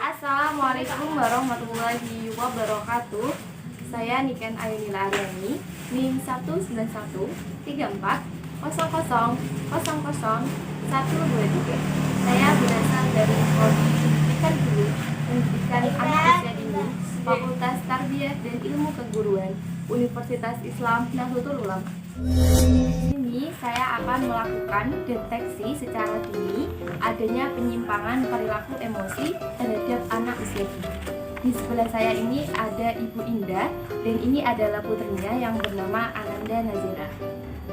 Assalamualaikum warahmatullahi wabarakatuh. Saya Niken Ayunila Aryani, NIM 1913400000123. Saya berasal dari Prodi Pendidikan Guru, Pendidikan Anak Usia Dini, Fakultas Tarbiyah dan Ilmu Keguruan, Universitas Islam Nahdlatul Ulama. Ini saya akan melakukan deteksi secara dini adanya penyimpangan perilaku emosi terhadap anak usia dini. Di sebelah saya ini ada Ibu Indah dan ini adalah putrinya yang bernama Ananda Nazira.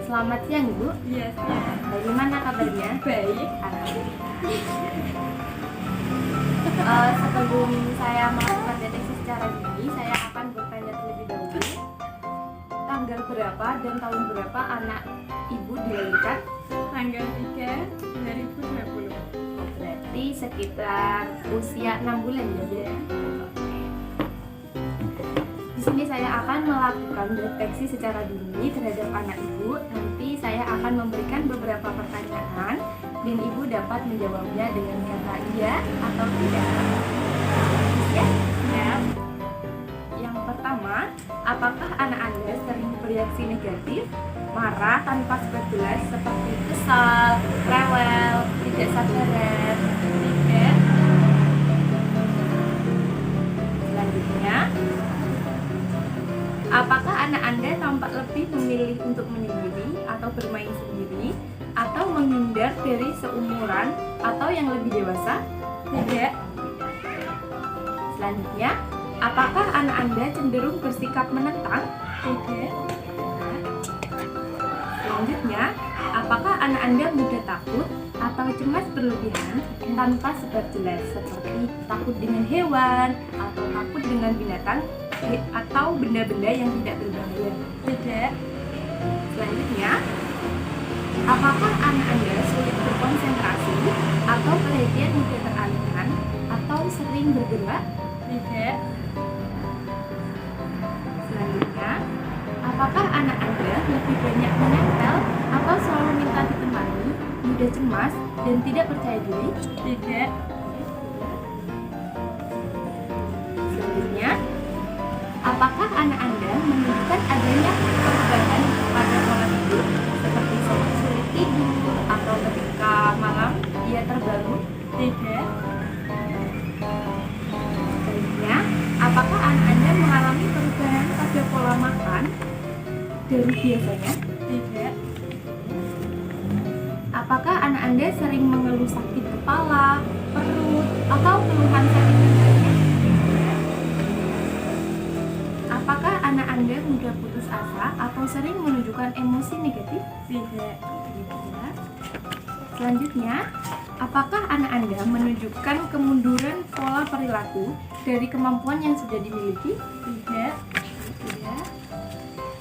Selamat siang Ibu. Iya, siang. Bagaimana kabarnya? Baik. Sebelum saya melakukan deteksi secara dini, saya akan bertanya terlebih dahulu. Tanggal berapa dan tahun berapa anak Ibu dilahirkan? Tanggal 3 2020. Berarti sekitar usia 6 bulan ya. Di sini saya akan melakukan deteksi secara dini terhadap anak Ibu. Nanti saya akan memberikan beberapa pertanyaan dan Ibu dapat menjawabnya dengan kata iya atau tidak. Ya? Ya. Yang pertama, apakah anak Anda sering bereaksi negatif, marah tanpa sebab jelas seperti kesal, rewel, tidak sabaran? Tidak. Selanjutnya, apakah anak Anda tampak lebih memilih untuk menyendiri atau bermain sendiri atau menghindar dari seumuran atau yang lebih dewasa? Tidak. Selanjutnya, apakah anak Anda cenderung bersikap menentang? Tidak. Selanjutnya, apakah anak Anda mudah takut atau cemas berlebihan tanpa sebab jelas seperti takut dengan hewan atau takut dengan binatang atau benda-benda yang tidak berbahaya? Tidak. Selanjutnya, apakah anak Anda sulit berkonsentrasi atau perhatian mudah teralihkan atau sering bergerak? Tidak. Selanjutnya, apakah anak Anda lebih banyak menempel atau selalu minta ditemani, mudah cemas, dan tidak percaya diri? Tidak. Selanjutnya, apakah anak Anda menunjukkan adanya perubahan pada pola tidur seperti sulit tidur atau ketika malam ia terbangun? Tidak. Selanjutnya, apakah anak Anda mengalami perubahan pada pola makan dari biasanya? Tidak. Apakah anak Anda sering mengeluh sakit kepala, perut, atau keluhan sakit yang lainnya? Apakah anak Anda mudah putus asa atau sering menunjukkan emosi negatif? Tidak. Selanjutnya, apakah anak Anda menunjukkan kemunduran pola perilaku dari kemampuan yang sudah dimiliki? Tidak. Tidak.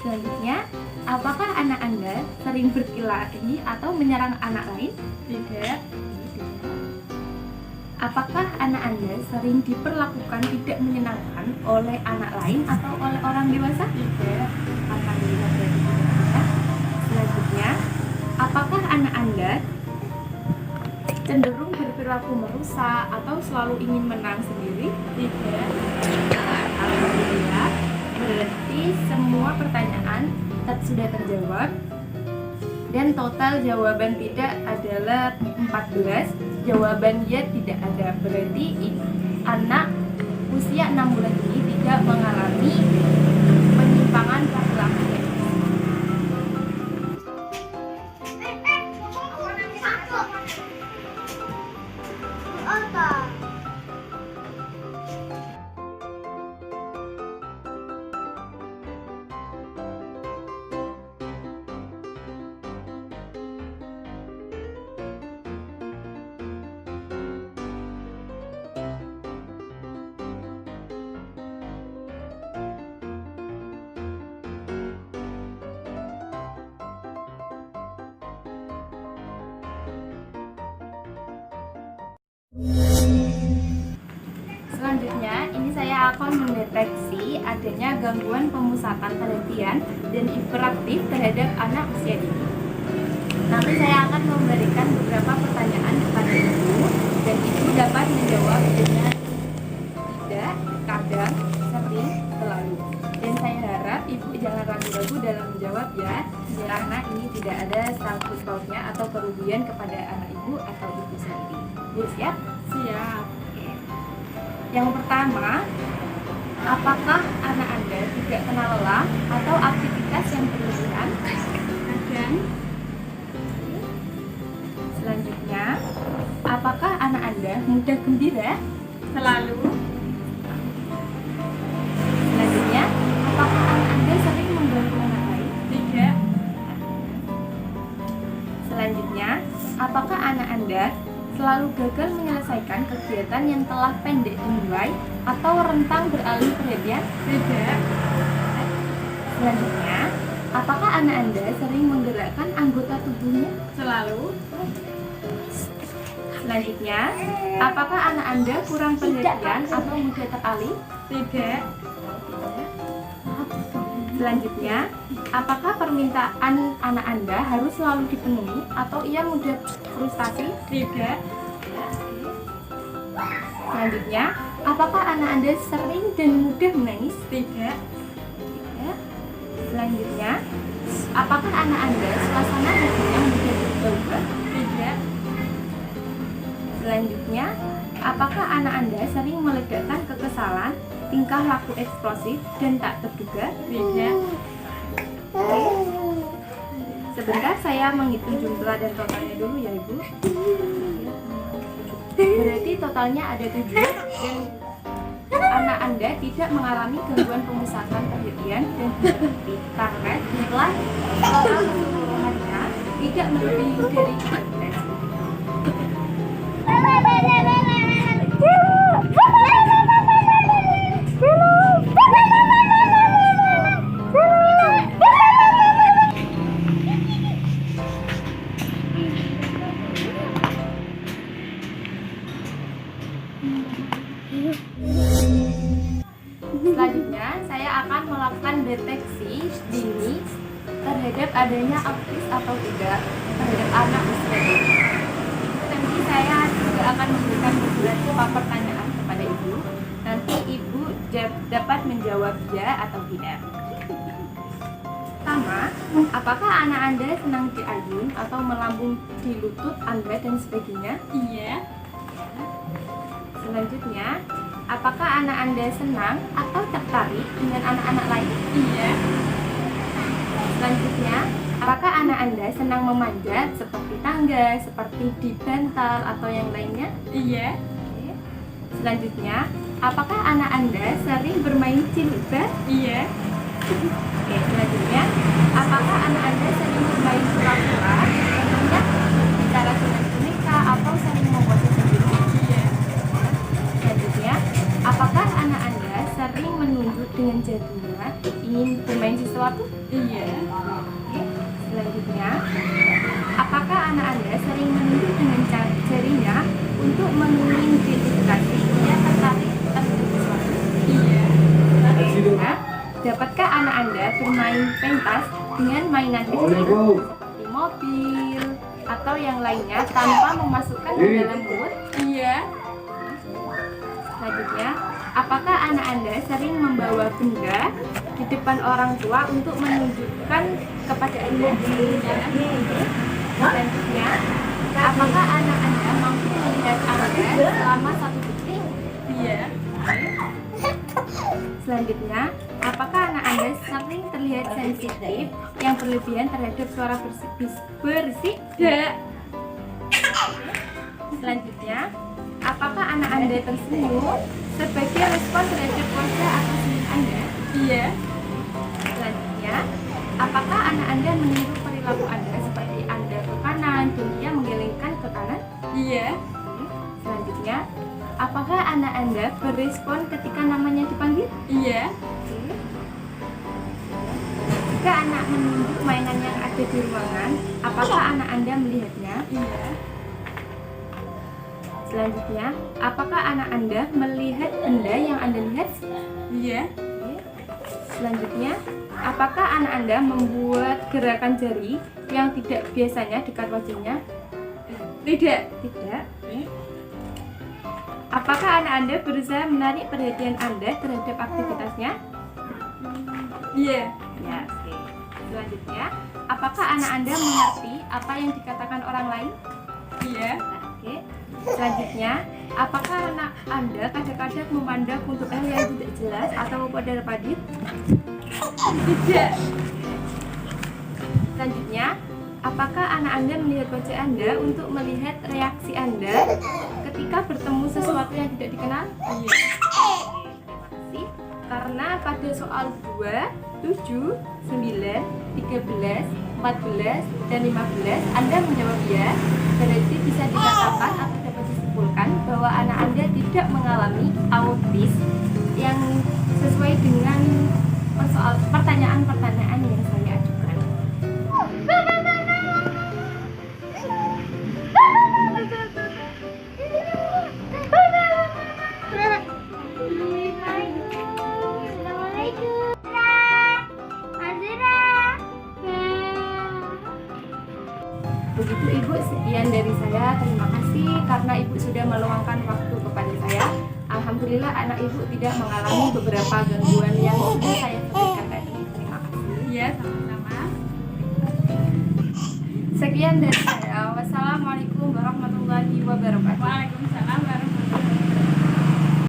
Selanjutnya, apakah anak Anda sering berkelahi atau menyerang anak lain? Tidak. Apakah anak Anda sering diperlakukan tidak menyenangkan oleh anak lain atau oleh orang dewasa? Tidak. Alhamdulillah berarti tidak ya. Selanjutnya, apakah anak Anda cenderung berperilaku merusak atau selalu ingin menang sendiri? Tidak. Alhamdulillah, berarti semua pertanyaan sudah terjawab dan total jawaban tidak adalah 14, jawaban ya tidak ada. Berarti anak usia 6 bulan ini tidak mengalami penyimpangan perilaku. Selanjutnya, ini saya akan mendeteksi adanya gangguan pemusatan perhatian dan hiperaktif terhadap anak usia dini. Nanti saya akan memberikan beberapa pertanyaan kepada Ibu dan Ibu dapat menjawab dengan tidak, kadang, sering, selalu. Dan saya harap Ibu jangan ragu-ragu dalam menjawab ya, karena ini tidak ada sangkut pautnya atau kerugian kepada anak Ibu atau Ibu sendiri. Ibu siap? Siap. Yang pertama, apakah anak Anda tidak kenal lelah atau aktivitas yang berlebihan? Kadang. Selanjutnya, apakah anak Anda mudah gembira? Selalu. Selanjutnya, apakah anak Anda sering membantu orang lain? Tidak. Selanjutnya, apakah anak Anda selalu gagal menyelesaikan kegiatan yang telah pendek dimulai atau rentang beralih perhatian? Tidak. Selanjutnya, apakah anak Anda sering menggerakkan anggota tubuhnya? Selalu. Selanjutnya, apakah anak Anda kurang perhatian atau mudah teralih? Tidak. Selanjutnya, apakah permintaan anak Anda harus selalu dipenuhi atau ia mudah frustasi? Tidak. Selanjutnya, apakah anak Anda sering dan mudah menangis? Tidak. Ya. Selanjutnya, apakah anak Anda suasana hatinya mudah berubah? Tidak. Selanjutnya, apakah anak Anda sering meledakkan kekesalan, tingkah laku eksplosif dan tak terduga? Tidak. Sebentar saya menghitung jumlah dan totalnya dulu ya Ibu. Berarti totalnya ada 7 dan anak Anda tidak mengalami gangguan pemusatan perhatian dan hiperaktif karena jumlah total keseluruhannya tidak melebihi dari 13. Selanjutnya, saya akan melakukan deteksi dini terhadap adanya autis atau tidak terhadap anak usia dini. Nanti saya juga akan memberikan beberapa pertanyaan kepada Ibu. Nanti Ibu dapat menjawab ya atau tidak. Pertama, apakah anak Anda senang diayun atau melambung di lutut Anda dan sebagainya? Iya. Selanjutnya, apakah anak Anda senang atau tertarik dengan anak-anak lain? Iya. Selanjutnya, apakah anak Anda senang memanjat seperti tangga, seperti di bantal atau yang lainnya? Iya. Oke. Selanjutnya, apakah anak Anda sering bermain cilibah? Iya. Oke, selanjutnya, apakah anak Anda sering bermain pura-pura? Contohnya, bicara dengan boneka atau sering memposisi sendiri? Iya. Selanjutnya, apakah anak Anda sering menunjuk dengan jarinya ingin bermain sesuatu? Iya. Oke. Selanjutnya, apakah anak Anda sering menunjuk dengan jarinya untuk mengindikasi ia tertarik terhadap sesuatu? Iya. Selanjutnya, dapatkah anak Anda bermain pentas dengan mainan kecil seperti mobil atau yang lainnya tanpa memasukkan ke dalam mulut? Iya. Selanjutnya, apakah anak Anda sering membawa benda di depan orang tua untuk menunjukkan kepada Anda? Selanjutnya, apakah anak Anda mampu melihat Anda selama 1 detik? Iya. Selanjutnya, apakah anak Anda sering terlihat sensitif yang berlebihan terhadap suara berisik? Tidak. Selanjutnya, apakah anak Anda tersenyum sebagai respon terhadap wajah atau senyum Anda? Iya. Selanjutnya, apakah anak Anda meniru perilaku Anda seperti Anda ke kanan dan dia menggelengkan ke kanan? Iya. Selanjutnya, apakah anak Anda berespon ketika namanya dipanggil? Iya. Jika anak menunjuk mainan yang ada di ruangan, apakah anak Anda melihatnya? Iya. Selanjutnya, apakah anak Anda melihat benda yang Anda lihat? Iya. Selanjutnya, apakah anak Anda membuat gerakan jari yang tidak biasanya dekat wajahnya? Tidak. Tidak. Apakah anak Anda berusaha menarik perhatian Anda terhadap aktivitasnya? Iya. Ya, oke. Selanjutnya, apakah anak Anda mengerti apa yang dikatakan orang lain? Iya. Oke. Selanjutnya, apakah anak Anda kadang-kadang memandang untuk hal yang tidak jelas atau padar-padir? Tidak. Selanjutnya, apakah anak Anda melihat wajah Anda untuk melihat reaksi Anda ketika bertemu sesuatu yang tidak dikenal? Iya. Terima kasih. Karena pada soal 2, 7, 9, 13, 14, dan 15 Anda menjawab ya, berarti bisa dikatakan atau dapat disimpulkan bahwa anak Anda tidak mengalami autis yang sesuai dengan pertanyaan-pertanyaan yang saya ajukan. Begitu Ibu, sekian dari saya. Terima kasih karena Ibu sudah meluangkan waktu kepada saya. Alhamdulillah anak Ibu tidak mengalami beberapa gangguan yang sudah saya sebutkan tadi. Terima kasih. Iya, sama-sama. Sekian dari saya.